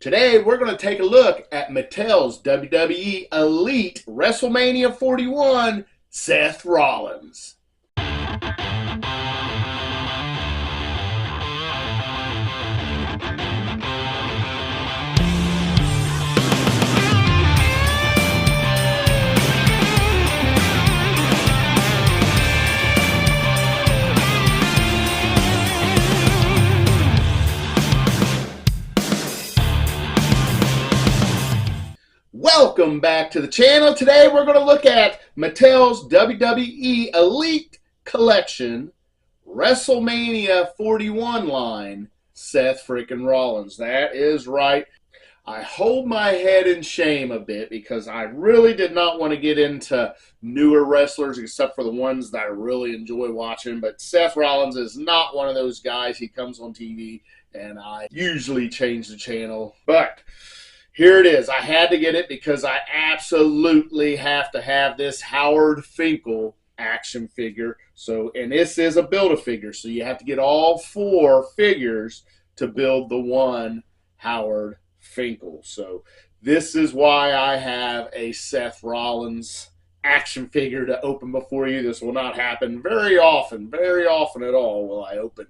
Today, we're going to take a look at Mattel's WWE Elite Wrestlemania 41, Seth Rollins. Welcome back to the channel. Today we're going to look at Mattel's WWE Elite Collection WrestleMania 41 line, Seth Freakin Rollins. That is right. I hold my head in shame a bit because I really did not want to get into newer wrestlers except for the ones that I really enjoy watching. But Seth Rollins is not one of those guys. He comes on TV and I usually change the channel. But here it is. I had to get it because I absolutely have to have this Howard Finkel action figure. And this is a Build-A-Figure, so you have to get all 4 figures to build the one Howard Finkel. So this is why I have a Seth Rollins action figure to open before you. This will not happen very often at all will I open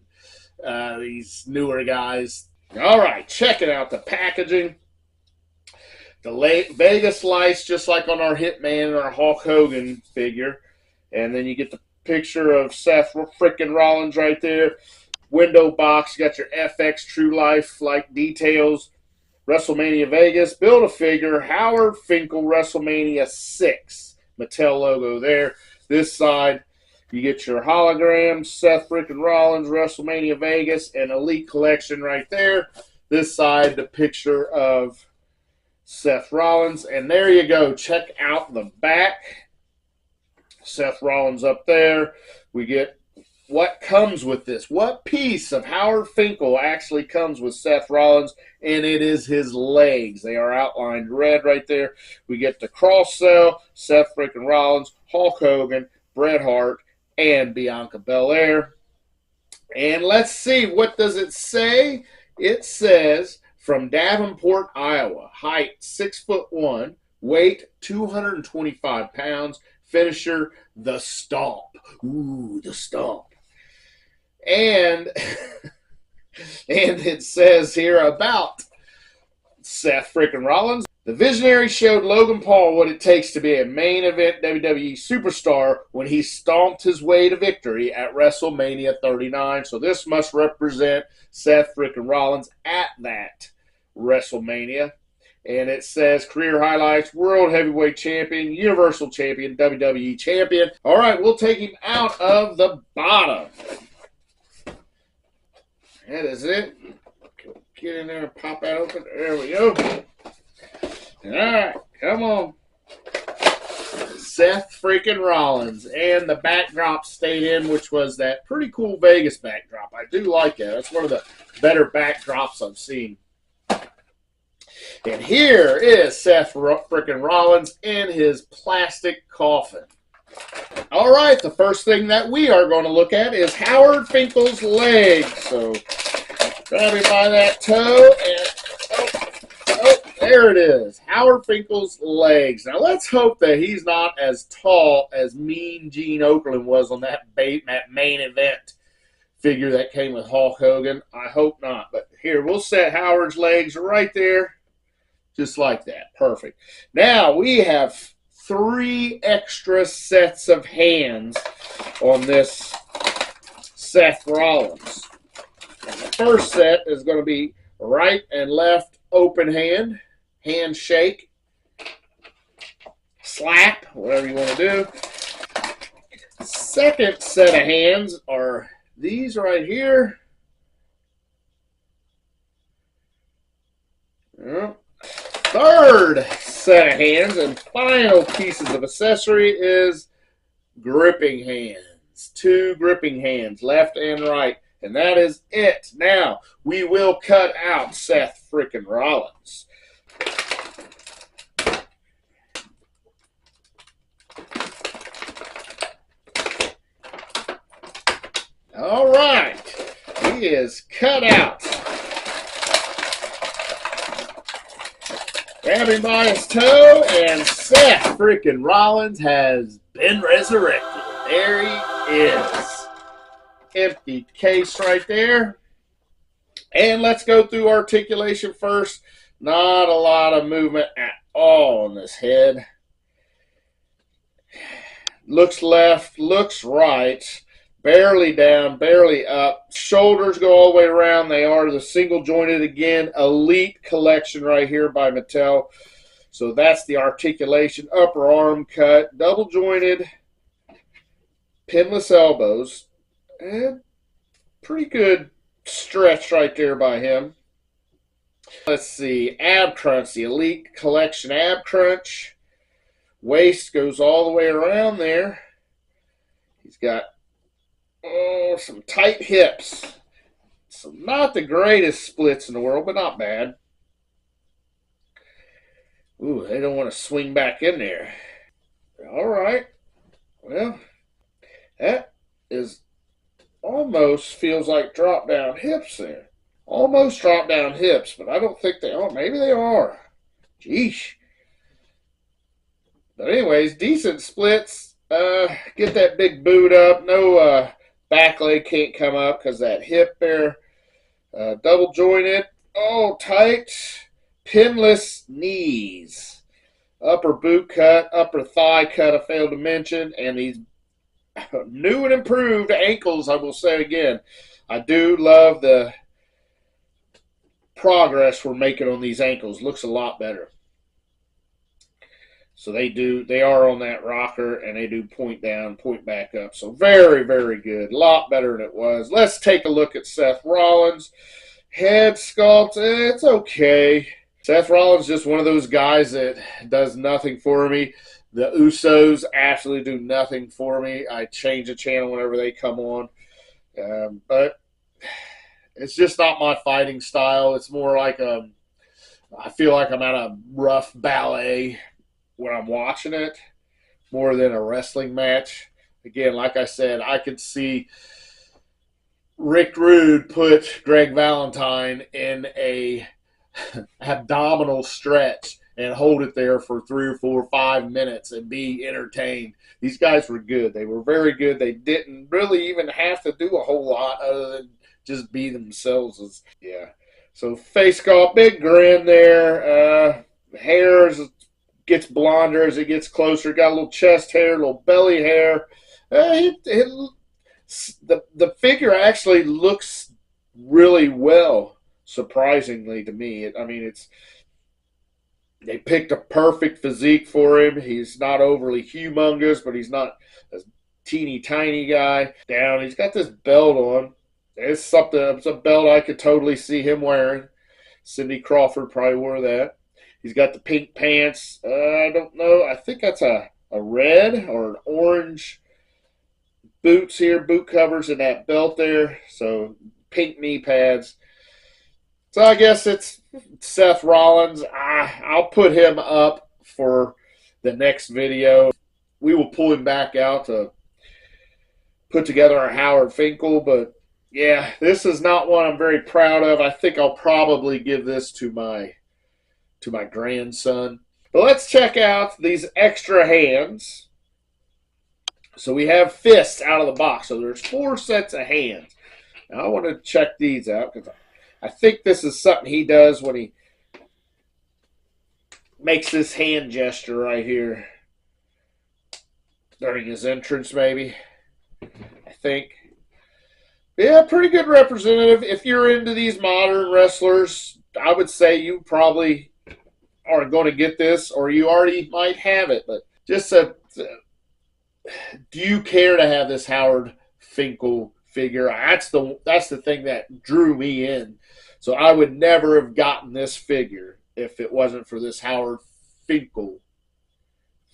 these newer guys. All right, checking out the packaging. The Vegas slice, just like on our Hitman and our Hulk Hogan figure. And then you get the picture of Seth Freakin Rollins right there. Window box, you got your FX True Life-like details. WrestleMania Vegas, Build-A-Figure, Howard Finkel WrestleMania 6. Mattel logo there. This side, you get your hologram, Seth Freakin Rollins, WrestleMania Vegas, and Elite Collection right there. This side, the picture of Seth Rollins, and there you go. Check out the back. Seth Rollins up there. We get what comes with this. What piece of Howard Finkel actually comes with Seth Rollins, and it is his legs. They are outlined red right there. We get the cross cell, Seth Freakin Rollins, Hulk Hogan, Bret Hart, and Bianca Belair. And let's see, what does it say? It says, from Davenport, Iowa, height 6'1", weight 225 pounds, finisher, the Stomp. Ooh, the Stomp. And, and it says here about Seth Freakin Rollins. The Visionary showed Logan Paul what it takes to be a main event WWE superstar when he stomped his way to victory at WrestleMania 39. So this must represent Seth Freakin Rollins at that WrestleMania. And it says career highlights, World Heavyweight Champion, Universal Champion, WWE Champion. All right, we'll take him out of the bottom. That is it. Get in there and pop that open. There we go. All right, come on. Seth Freakin Rollins. And the backdrop stayed in, which was that pretty cool Vegas backdrop. I do like that. That's one of the better backdrops I've seen. And here is Seth Freakin Rollins in his plastic coffin. All right, the first thing that we are going to look at is Howard Finkel's legs. So grab him by that toe and there it is. Howard Finkel's legs. Now let's hope that he's not as tall as Mean Gene Okerlund was on that main event figure that came with Hulk Hogan. I hope not. But here, we'll set Howard's legs right there. Just like that. Perfect. Now we have 3 extra sets of hands on this Seth Rollins. And the first set is going to be right and left open hand. Handshake, slap, whatever you want to do. Second set of hands are these right here. Third set of hands and final pieces of accessory is gripping hands. 2 gripping hands, left and right. And that is it. Now, we will cut out Seth Freakin Rollins. All right. He is cut out. Grab him by his toe, and Seth Freakin Rollins has been resurrected. There he is. Empty case right there. And let's go through articulation first. Not a lot of movement at all on this head. Looks left, looks right. Barely down, barely up. Shoulders go all the way around. They are the single jointed again. Elite collection right here by Mattel. So that's the articulation. Upper arm cut. Double jointed. Pinless elbows. And pretty good stretch right there by him. Let's see. Ab crunch. The Elite collection ab crunch. Waist goes all the way around there. He's got some tight hips. So not the greatest splits in the world, but not bad. Ooh, they don't want to swing back in there. All right. Well, that is almost feels like drop down hips there. Almost drop down hips, but I don't think they are. Maybe they are. Jeesh. But anyways, decent splits. Get that big boot up. No back leg can't come up because that hip there. Double jointed. Oh, tight. Pinless knees. Upper boot cut. Upper thigh cut I failed to mention. And these new and improved ankles, I will say again. I do love the progress we're making on these ankles. Looks a lot better. So they are on that rocker, and they do point down, point back up. So very, very good. A lot better than it was. Let's take a look at Seth Rollins. Head sculpt, it's okay. Seth Rollins is just one of those guys that does nothing for me. The Usos absolutely do nothing for me. I change the channel whenever they come on. But it's just not my fighting style. It's more like I feel like I'm at a rough ballet when I'm watching it, more than a wrestling match. Again, like I said, I could see Rick Rude put Greg Valentine in a abdominal stretch and hold it there for 3 or 4 or 5 minutes and be entertained. These guys were good. They were very good. They didn't really even have to do a whole lot other than just be themselves. Yeah. So face sculpt, big grin there. Hair gets blonder as it gets closer. Got a little chest hair, a little belly hair. The figure actually looks really well, surprisingly to me. They picked a perfect physique for him. He's not overly humongous, but he's not a teeny tiny guy. He's got this belt on. It's a belt I could totally see him wearing. Cindy Crawford probably wore that. He's got the pink pants. I don't know. I think that's a red or an orange boots here, boot covers, and that belt there. So pink knee pads. So I guess it's Seth Rollins. I'll put him up for the next video. We will pull him back out to put together our Howard Finkel. But yeah, this is not one I'm very proud of. I think I'll probably give this to my grandson. But let's check out these extra hands. So we have fists out of the box. So there's 4 sets of hands. Now I want to check these out because I think this is something he does when he makes this hand gesture right here during his entrance, maybe. I think. Yeah, pretty good representative. If you're into these modern wrestlers, I would say you probably are going to get this, or you already might have it. But just do you care to have this Howard Finkel figure? That's the thing that drew me in. So I would never have gotten this figure if it wasn't for this Howard Finkel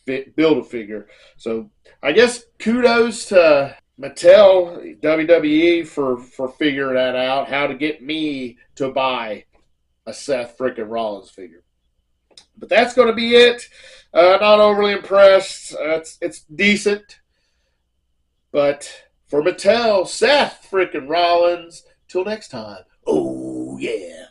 Build-A-Figure. So I guess kudos to Mattel WWE for figuring that out, how to get me to buy a Seth Freakin Rollins figure. But that's going to be it. Not overly impressed. It's decent. But for Mattel, Seth Freakin Rollins, till next time. Oh, yeah.